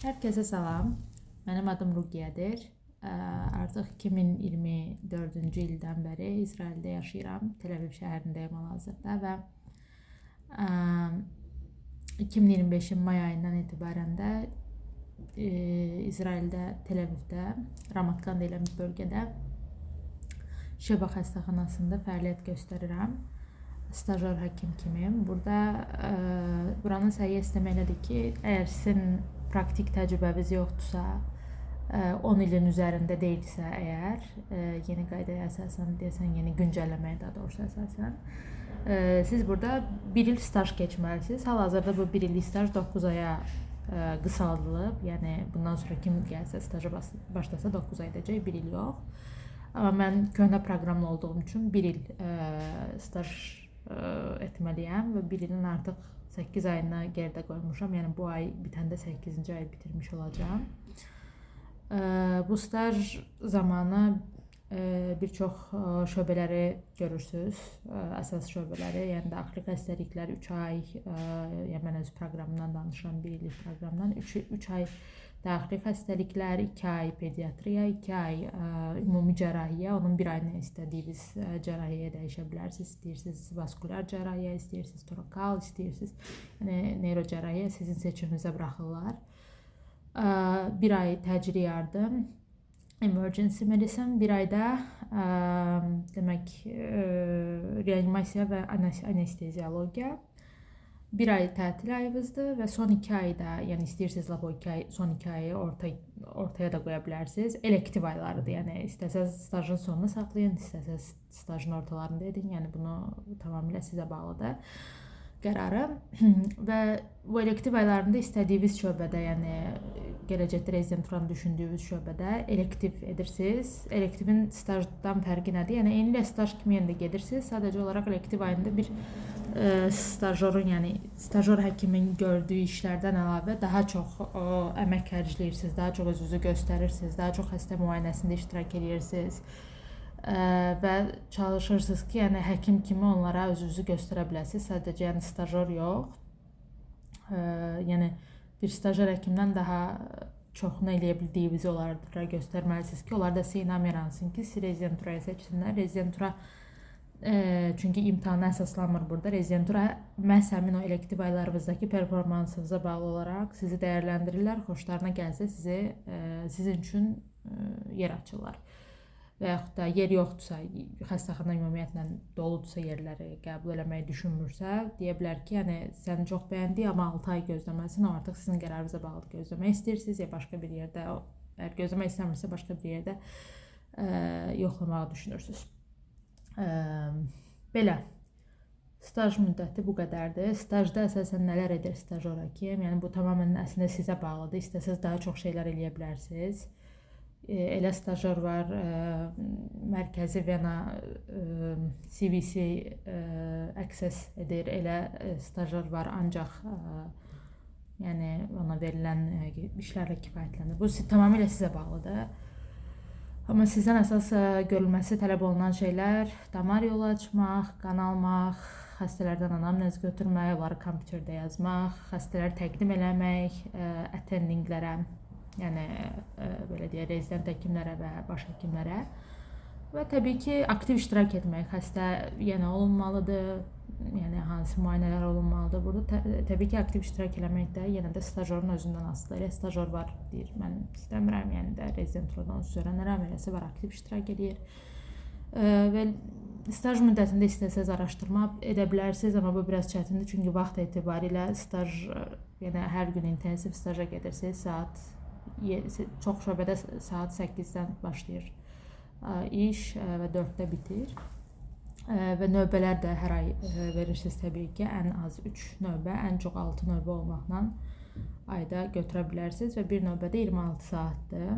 Herkese salam. Mənim adım Ruqiyyədir. Artıq 2024-cü ildən bəri İsraildə yaşayıram. Tel-Aviv şəhərindəyəm hal-hazırda və 2025-in may ayından etibarən də İsraildə, Tel-Avivdə, Ramat Gan deyilən bir bölgədə Sheba xəstəxanasında fəaliyyət göstərirəm. Stajyer həkim kimi. Buranın səhiyyə sistemi elədir ki, əgər sizin praktik təcrübəniz yoxdursa, 10 ilin üzərində deyilsə əgər, yeni qaydaya əsasən, yeni güncəlləməyə daha doğrusu əsasən, siz burada 1 il staj keçməlisiniz. Hal-hazırda bu 1 illik staj 9 aya qısaldılıb. Yəni bundan sonra kim gəlsə staja başlasa 9 ay edəcək, 1 il yox. Amma mən köhnə proqramlı olduğum üçün 1 il staj etməliyəm və 1 ilin artıq 8 ayını geridə qoymuşam. Yəni bu ay bitəndə 8-ci ayı bitirmiş olacağam. Bu staj zamanı bir çox şöbələri görürsünüz. Əsas şöbələri, yəni daxili xəstəliklər 3 ay, yəni mən öz proqramından danışıram, 1 illik proqramdan 3 ay daxili xəstəliklər, 2 ay pediatriya, 2 ay ümumi cərrahiyyə, onun 1 ayını istədiyiniz cərrahiyyəyə dəyişə bilərsiniz. İstəyirsiniz vaskulyar cərrahiyyə, istəyirsiniz torakal, istəyirsiniz neyrocərrahiyyə, sizin seçiminizə buraxırlar. 1 ay təcili yardım, emergency medicine, 1 ayda demək reanimasiya və anesteziologiya. 1 ay tətil ayınızdır və son 2 ayda, yəni istəyirsiniz son 2 ayı ortaya da qoya bilərsiniz. Elektiv aylarıdır, yəni istəsəz stajın sonuna saxlayın, istəsəz stajın ortalarında edin, yəni bunu tamamilə sizə bağlıdır qərarı. Və bu elektiv aylarında istədiyiniz şöbədə, yəni gələcəkdə rezidenturanı düşündüyünüz şöbədə elektiv edirsiniz. Elektivin stajdan fərqi nədir? Yəni eyni ilə staj kimi yerində gedirsiniz, sadəcə olaraq elektiv ayında bir stajyorun, yəni stajyor həkimin gördüyü işlərdən əlavə daha çox əmək xərcləyirsiniz, daha çox özünüzü göstərirsiniz, daha çox xəstə müayinəsində iştirak edirsiniz və çalışırsınız ki, yəni həkim kimi onlara özünüzü göstərə biləsiniz, sadəcə yəni stajyor yox. Yəni bir stajyer həkimdən daha çoxunu eləyə bildiyinizi onlara göstərməlisiniz ki, onlar da sizə inam yaransın ki, siz rezidenturaya seçsinlər. Rezidentura çünki imtahana əsaslanmır burada. Rezidentura məhz həmin o elektiv aylarınızdakı performansınıza bağlı olaraq sizi dəyərləndirirlər. Xoşlarına gəlsə sizin üçün yer açırlar. Və yaxud da yer yoxdursa, xəstəxana ümumiyyətlə doludursa, yerləri qəbul eləməyi düşünmürsə, deyə bilər ki, yəni səni çox bəyəndik, amma 6 ay gözləməsin, o artıq sizin qərarınıza bağlıdır. Gözləmək istəyirsiniz ya başqa bir yerdə, əgər gözləmək istəmirsə başqa bir yerdə yoxlamağı düşünürsünüz. Belə, staj müddəti bu qədərdir. Stajda əsasən nələr edir stajyor həkim? Yəni bu tamamilə əslində sizə bağlıdır. İstəsəz daha çox şeylər eləyə bilərsiniz. Elə stajyor var, mərkəzi Vena CVC access edir. Elə stajyor var, ancaq yəni ona verilən işlərlə kifayətlənir. Bu tamamilə sizə bağlıdır. Amma sizdən əsas görülməsi tələb olunan şeylər damar yolu açmaq, qan almaq, xəstələrdən anamnez götürmək, onları kompüterdə yazmaq, xəstələri təqdim eləmək, attendinglərə, yəni belə deyək, rezident həkimlərə və baş həkimlərə və təbii ki, aktiv iştirak etmək. Xəstə yenə olunmalıdır, yəni hansı müayinələr olunmalıdır. Burada təbii ki, aktiv iştirak eləmək də yenə də stajyorun özündən asılıdır. Elə stajyor var, deyir, mən istəmirəm, yəni də rezidenturadan öyrənərəm, eləsi var, aktiv iştirak edir. Və staj müddətində istəsəz araşdırma edə bilərsiniz, amma bu biraz çətindir, çünki vaxt etibarilə staj, yəni hər gün intensiv staja gedirsiniz, çox şöbədə saat 8-dən başlayır iş və 4-də bitir. Və növbələr də hər ay verirsiniz təbii ki, ən az 3 növbə, ən çox 6 növbə olmaqla ayda götürə bilərsiniz və bir növbədə 26 saatdır.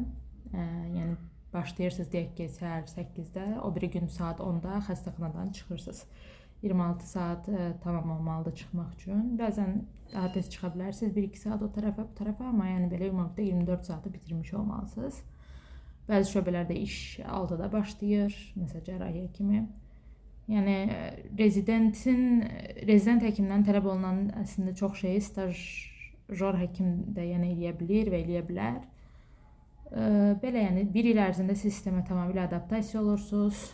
Yəni başlayırsınız deyək ki, səhər 8-də, o biri gün saat 10-da xəstəxanadan çıxırsınız. 26 saat tamam olmalıdır çıxmaq üçün. Bəzən daha tez çıxa bilərsiniz, 1-2 saat o tərəfə, bu tərəfə, amma yəni belə ümumiyyətlə 24 saatı bitirmiş olmalısınız. Bəzi şöbələrdə iş 6-da başlayır, məsələn cərrahiyyə kimi. Yəni rezident həkimdən tələb olunan əslində çox şeyi staj stajyor həkim də yəni eləyə bilir və eləyə bilər. Belə yəni 1 il ərzində siz sistemə tamamilə adaptasiya olursunuz.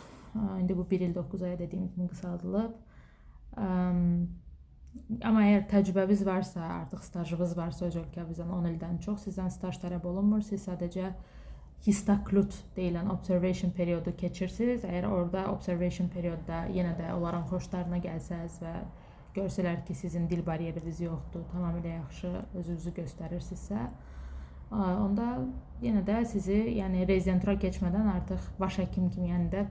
İndi bu 1 il 9 aya dediyim kimi qısaldılıb. Amma əgər təcrübəniz varsa, artıq stajınız varsa öz ölkənizdən 10 ildən çox sizdən staj tələb olunmur. Siz sadəcə histaklut deyilən observation periodu keçirsiniz. Əgər orada observation periodda yenə də onların xoşlarına gəlsəz və görsələr ki, sizin dil bariyeriniz yoxdur, tamamilə yaxşı özünüzü göstərirsinizsə, onda yenə də sizi, yəni rezidentura keçmədən artıq baş həkim kimi, yəni də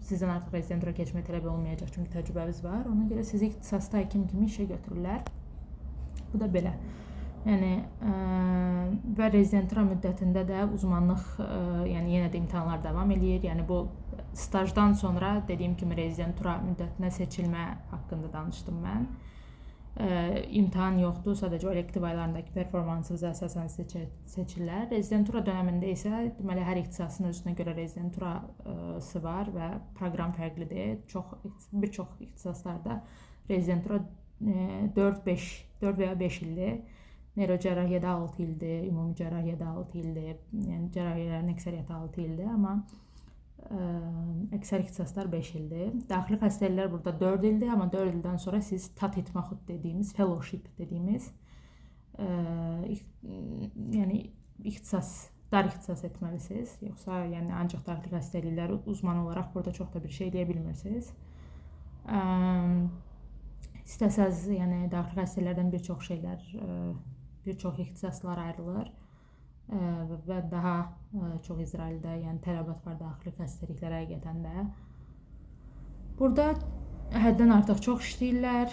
sizdən artıq rezidentura keçmək tələb olmayacaq, çünki təcrübəniz var. Ona görə sizi ixtisaslı həkim kimi işə götürürlər. Bu da belə. Yəni və rezidentura müddətində də uzmanlıq, yəni yenə də imtahanlar davam eləyir. Yəni bu stajdan sonra dediyim kimi rezidentura müddətinə seçilmə haqqında danışdım mən. İmtahan yoxdur, sadəcə o elektiv aylarındakı performansınıza əsasən seçirlər. Rezidentura dönəmində isə deməli hər ixtisasın özünə görə rezidenturası var və proqram fərqlidir. Bir çox ixtisaslarda rezidentura 4 və ya 5 ildir. Neyrocərrahiyyədə 6 ildir, ümumi cərrahiyyədə 6 ildir. Yəni cərrahiyyələrin əksəriyyəti 6 ildir, amma əksər ixtisaslar 5 ildir. Daxili xəstəliklər burada 4 ildir, amma 4 ildən sonra siz tatitmaxud dediyimiz, fellowship dediyimiz yəni dar ixtisas etməlisiniz. Yoxsa yəni ancaq daxili xəstəliklər uzman olaraq burada çox da bir şey eləyə bilmirsiniz. İstəsəz, yəni daxili xəstəliklərdən bir çox şeylər, bir çox ixtisaslar ayrılır və daha çox İsraildə yəni tələbat var daxili xəstəliklərə həqiqətən də. Burada həddən artıq çox işləyirlər.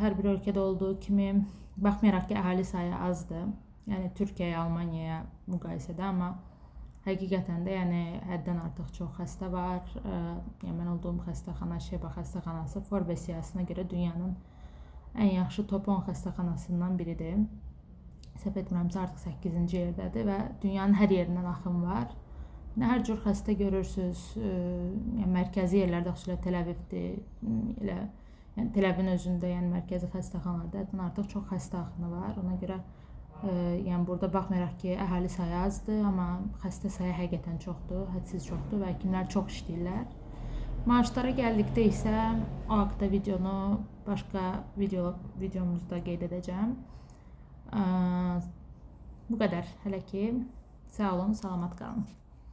Hər bir ölkədə olduğu kimi, baxmayaraq ki, əhali sayı azdır. Yəni Türkiyəyə, Almaniyaya müqayisədə, amma həqiqətən də yəni həddən artıq çox xəstə var. Yəni mən olduğum xəstəxana Şeba xəstəxanası Forbes siyahısına görə dünyanın ən yaxşı top 10 xəstəxanasından biridir. Səhv etmirəmsə artıq 8-ci yerdədir və dünyanın hər yerindən axın var. Hər cür xəstə görürsünüz. Yəni mərkəzi yerlərdə, xüsusilə Tel-Avivdir, yəni Tel-Avivin özündə, yəni mərkəzi xəstəxanalarda həddən artıq çox xəstə axını var. Ona görə yəni burada baxmayaraq ki, əhali sayı azdır, amma xəstə sayı həqiqətən çoxdur, hədsiz çoxdur və həkimlər çox işləyirlər. Maaşlara gəldikdə isə o haqda videonu başqa videomuzda qeyd edəcəm. Bu qədər hələ ki. Sağ olun, salamat qalın.